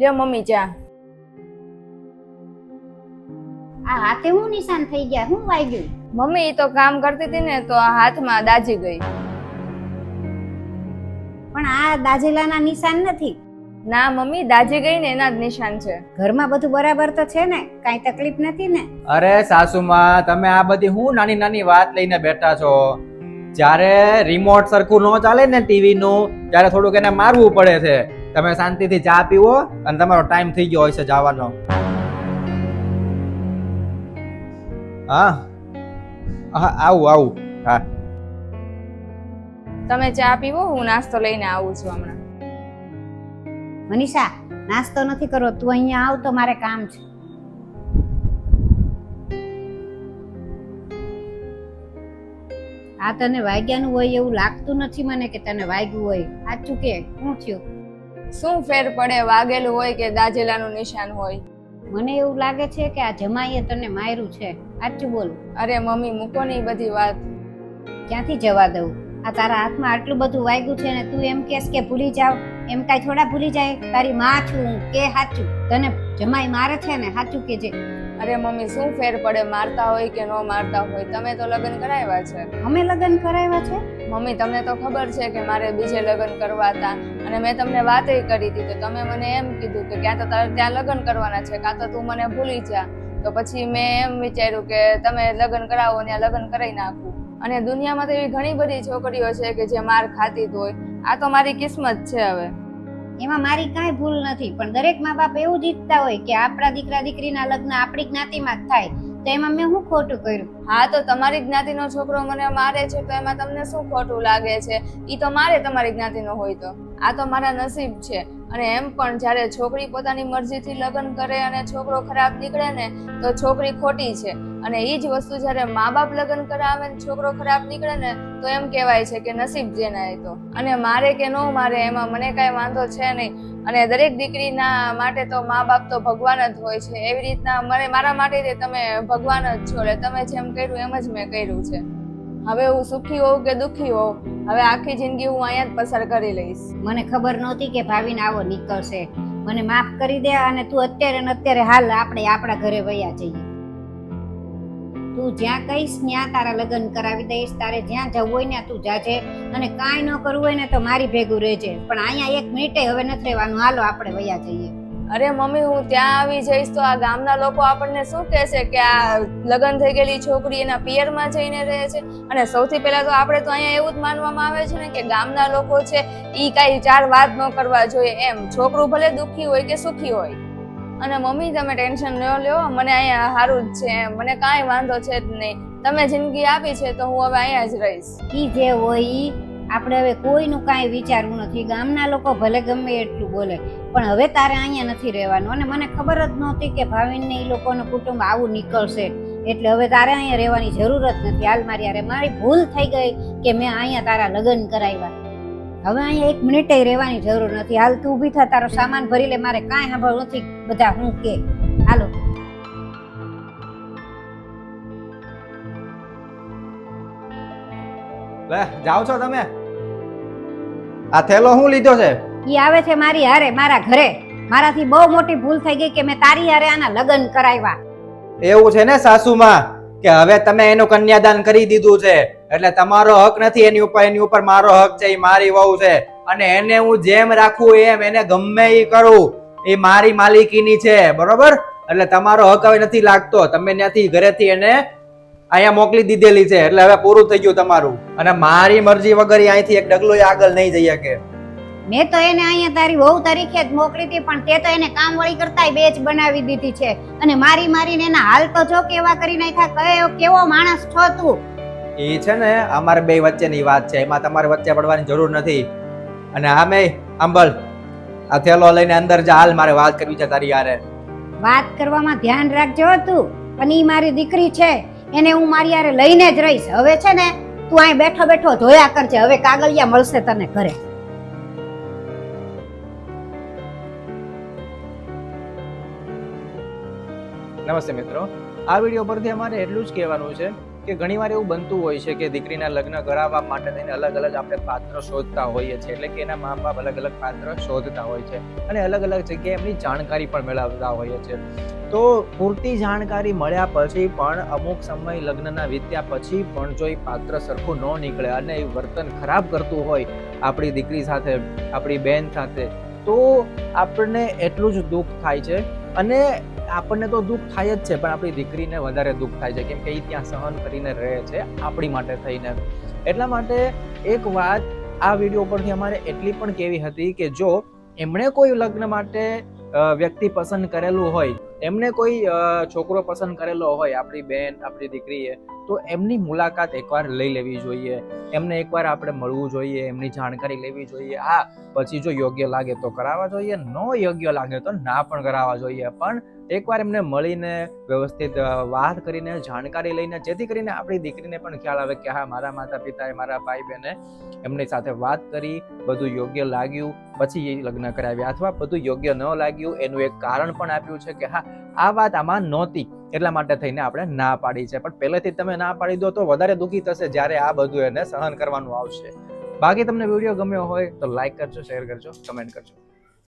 લ્યો મમ્મી ચા. આ હાથે હું નિશાન થઈ ગયા? હું વાગ્યું? મમ્મી ઈ તો કામ કરતી હતી ને તો આ હાથમાં દાજી ગઈ. પણ આ દાજેલાના નિશાન નથી. ના મમ્મી, દાજી ગઈ ને એના જ નિશાન છે. ઘરમાં બધું બરાબર તો છે ને? કાંઈ તકલીફ નથી ને? અરે સાસુમાં, તમે આ બધી હું નાની નાની વાત લઈને બેઠા છો? જ્યારે રિમોટ સરખું ન ચાલે ને ટીવી નું, ત્યારે થોડુંક એને મારવું પડે છે. તમે શાંતિથી ચા પીવો અને તમારો ટાઈમ થઈ ગયો હોય છે જવાનો. હા હા, આવું હા. તમે ચા પીવો, હું નાસ્તો લઈને આવું છું હમણાં. મનીષા, નાસ્તો નથી કરવો, તું અહીંયા આવ તો મારે કામ છે. આ તને વાગ્યાનું હોય એવું લાગતું નથી મને કે તને વાગ્યું હોય. સાચું કે શું થયું? શું ફેર પડે વાગેલું હોય કે દાજેલાનું નિશાન હોય? મને એવું લાગે છે કે આ જમાઈએ તને માર્યું છે. સાચું બોલ. અરે મમ્મી, મૂકો ને ઈ બધી વાત. ક્યાંથી જવા દઉં? આ તારા હાથમાં આટલું બધું વાગ્યું છે ને તું એમ કહેશ કે ભૂલી જાવ? એમ કાંઈ થોડા ભૂલી જાય? તારી માં છું હું, કે સાચું? તને જમાઈ મારે છે ને? સાચું કે જે? અરે મમ્મી, શું ફેર પડે મારતા હોય કે ન મારતા હોય? તમે તો લગ્ન કરાવ્યા છે. અમે લગ્ન કરાવ્યા છે? મમ્મી, તમને તો ખબર છે કે મારે બીજે લગ્ન કરવા હતા અને મેં તમને વાતે કરી હતી તો તમે મને એમ કીધું કે ક્યાં તો તારે ત્યાં લગ્ન કરવાના છે, કાં તો તું મને ભૂલી જા. તો પછી મેં એમ વિચાર્યું કે તમે લગ્ન કરાવો ને લગ્ન કરાવી નાખું. અને દુનિયામાં તો એવી ઘણી બધી છોકરીઓ છે કે જે માર ખાતી જ હોય. આ તો મારી કિસ્મત છે. હવે એમાં મારી કાંઈ ભૂલ નથી, પણ દરેક મા બાપ એવું જ ઈચ્છતા હોય કે આપણા દીકરા દીકરીના લગ્ન આપણી જ્ઞાતિમાં જ થાય. તો એમાં મેં શું ખોટું કર્યું? હા, તો તમારી જ્ઞાતિનો છોકરો મને મારે છે તો એમાં તમને શું ખોટું લાગે છે? ઈ તો મારે તમારી જ્ઞાતિનો હોય તો. આ તો મારા નસીબ છે. અને એમ પણ જ્યારે છોકરી પોતાની મરજીથી લગ્ન કરે અને છોકરો ખરાબ નીકળે ને તો છોકરી ખોટી છે. અને એ જ વસ્તુ જ્યારે મા બાપ લગ્ન કરાવે ને છોકરો ખરાબ નીકળે ને તો એમ કહેવાય છે કે નસીબ જેના એ તો. અને મારે કે ન મારે એમાં મને કાંઈ વાંધો છે નહીં. અને દરેક દીકરીના માટે તો મા બાપ તો ભગવાન જ હોય છે. એવી રીતના મારા માટે તમે ભગવાન જ છો. એટલે તમે જેમ કર્યું એમ જ મેં કર્યું છે. હવે હું સુખી હોઉં કે દુઃખી હોઉં, હવે આખી જિંદગી હું અહીંયા જ પસાર કરી લઈશ. મને ખબર નહોતી કે ભાવિને આવો નીકળશે. મને માફ કરી દે અને તું અત્યારે ને અત્યારે હાલ આપણે આપણા ઘરે વયા જઈએ. તું જ્યાં કહીશ ત્યાં તારા લગ્ન કરાવી દઈશ. તારે જ્યાં જવું હોય ને તું જાજે અને કાંઈ ન કરવું હોય ને તો મારી ભેગું રહેજે. પણ અહીંયા એક મિનિટે હવે નથી રહેવાનું. હાલો આપણે વયા જઈએ. અરે મમ્મી, હું ત્યાં આવી જઈશ તો આ ગામના લોકો આપણને શું કહેશે કે આ લગ્ન થઈ ગયેલી છોકરી એના પિયરમાં જઈને રહે છે. અને સૌથી પહેલા તો આપણે તો અહીંયા એવું જ માનવામાં આવે છે ને કે ગામના લોકો છે ઈ કાંઈ ચાર વાત ન કરવા જોઈએ એમ. છોકરું ભલે દુઃખી હોય કે સુખી હોય. અને મમ્મી, તમે ટેન્શન ન લ્યો, મને અહીંયા સારું જ છે. મને કાંઈ વાંધો છે જ નહીં. તમે જિંદગી આપી છે તો હું હવે અહીંયા જ રહીશ. ઈ જે હોય ઈ આપણે હવે કોઈનું કાંઈ વિચારવું નથી. ગામના લોકો ભલે ગમે એટલું બોલે, પણ હવે તારે અહીંયા નથી રહેવાનું. અને મને ખબર જ નહોતી કે ભાવિનને ઈ લોકોનું કુટુંબ આવું નીકળશે. એટલે હવે તારે અહીંયા રહેવાની જરૂર જ નથી. હાલ મારી યારે મારી ભૂલ થઈ ગઈ કે મેં અહીંયા તારા લગ્ન કરાવ્યા. હવે અહીંયા એક મિનિટે રહેવાની જરૂર નથી. હાલ તું ઊભી થા, તારો સામાન ભરી લે. મારે કાંઈ સાંભળવું નથી બધા હું કે. હાલો. લે જાઓ છો તમે? આ થેલો હું લીધો છે? ઈ આવે છે મારી હારે મારા ઘરે. મારાથી બહુ મોટી ભૂલ થઈ ગઈ કે મેં તારી હારે આના લગ્ન કરાવ્યા. એવું છે ને સાસુમાં કે હવે તમે એનું કન્યાદાન કરી દીધું છે એટલે તમારો હક નથી એની ઉપર મારો હક છે. એ મારી વહુ છે અને એને હું જેમ રાખું એમ એને ગમે એ કરું. એ મારી માલિકીની છે, બરોબર? એટલે તમારો હક હવે નથી લાગતો. તમે ત્યાંથી ઘરેથી એને અહીંયા મોકલી દીધેલી છે એટલે હવે પૂરું થઈ ગયું તમારું. અને મારી મરજી વગર અહીંથી એક ડગલો આગળ નહીં જઈ શકે. મેં તો એને અહીંયા તારી વહુ તરીકે જ મોકલી હતી, પણ તે તો એને કામવાળી કરતાય બેચ બનાવી દીધી છે. અને મારીને એના હાલ તો જો કેવા કરી નાખ્યા. કેવો માણસ છો તું? એ છે ને અમારે બે વચ્ચેની વાત છે, એમાં તમારે વચ્ચે પડવાની જરૂર નથી. અને આમે આંબળ આ થેલો લઈને અંદર જા. હાલ મારે વાત કરવી છે તારી યારે. વાત કરવામાં ધ્યાન રાખજો તું. પણ ઈ મારી દીકરી છે, એને હું મારી યારે લઈને જ રહીશ. હવે છે ને તું અહીં બેઠો બેઠો જોયા કરજે. હવે કાગળિયા મળશે તને ઘરે. નમસ્તે મિત્રો, આ વિડીયો પરથી અમારે એટલું જ કહેવાનું છે કે ઘણીવાર એવું બનતું હોય છે કે દીકરીના લગ્ન કરાવવા માટે થઈને અલગ અલગ આપણે પાત્ર શોધતા હોઈએ છીએ, એટલે કે એના મા બાપ અલગ અલગ પાત્ર શોધતા હોય છે અને અલગ અલગ જગ્યાએ એમની જાણકારી પણ મેળવતા હોઈએ છીએ. તો પૂરતી જાણકારી મળ્યા પછી પણ અમુક સમય લગ્નના વીત્યા પછી પણ જો એ પાત્ર સરખું ન નીકળે અને એ વર્તન ખરાબ કરતું હોય આપણી દીકરી સાથે, આપણી બેન સાથે, તો આપણને એટલું જ દુઃખ થાય છે. અને આપણને તો દુઃખ થાય જ છે, પણ આપણી દીકરીને વધારે દુઃખ થાય છે, કેમ કે એ ત્યાં સહન કરીને રહે છે આપણી માટે થઈને. એટલા માટે એક વાત આ વિડીયો પરથી અમારે એટલી પણ કહેવી હતી કે જો એમણે કોઈ લગ્ન માટે વ્યક્તિ પસંદ કરેલું હોય, એમને કોઈ છોકરો પસંદ કરેલો હોય આપણી બેન, આપણી દીકરીએ, તો એમની મુલાકાત એકવાર લઈ લેવી જોઈએ, એમને એકવાર આપણે મળવું જોઈએ, એમની જાણકારી લેવી જોઈએ. હા, પછી જો યોગ્ય લાગે તો કરાવવા જોઈએ, ન યોગ્ય લાગે તો ના પણ કરાવવા જોઈએ, પણ એકવાર એમને મળીને વ્યવસ્થિત વાત કરીને જાણકારી લઈને, જેથી કરીને આપણી દીકરીને પણ ખ્યાલ આવે કે હા, મારા માતા પિતાએ, મારા ભાઈ બહેને એમની સાથે વાત કરી, બધું યોગ્ય લાગ્યું, પછી એ લગ્ન કરાવ્યા, અથવા બધું યોગ્ય ન લાગ્યું એનું એક કારણ પણ આપ્યું છે કે હા, આ વાત આમાં નહોતી એટલા માટે થઈને આપણે ના પાડી છે. પણ પહેલેથી તમે ના પાડી દો તો વધારે દુઃખી થશે જ્યારે આ બધું એને સહન કરવાનું આવશે. બાકી તમને વિડીયો ગમ્યો હોય તો લાઈક કરજો, શેર કરજો, કમેન્ટ કરજો.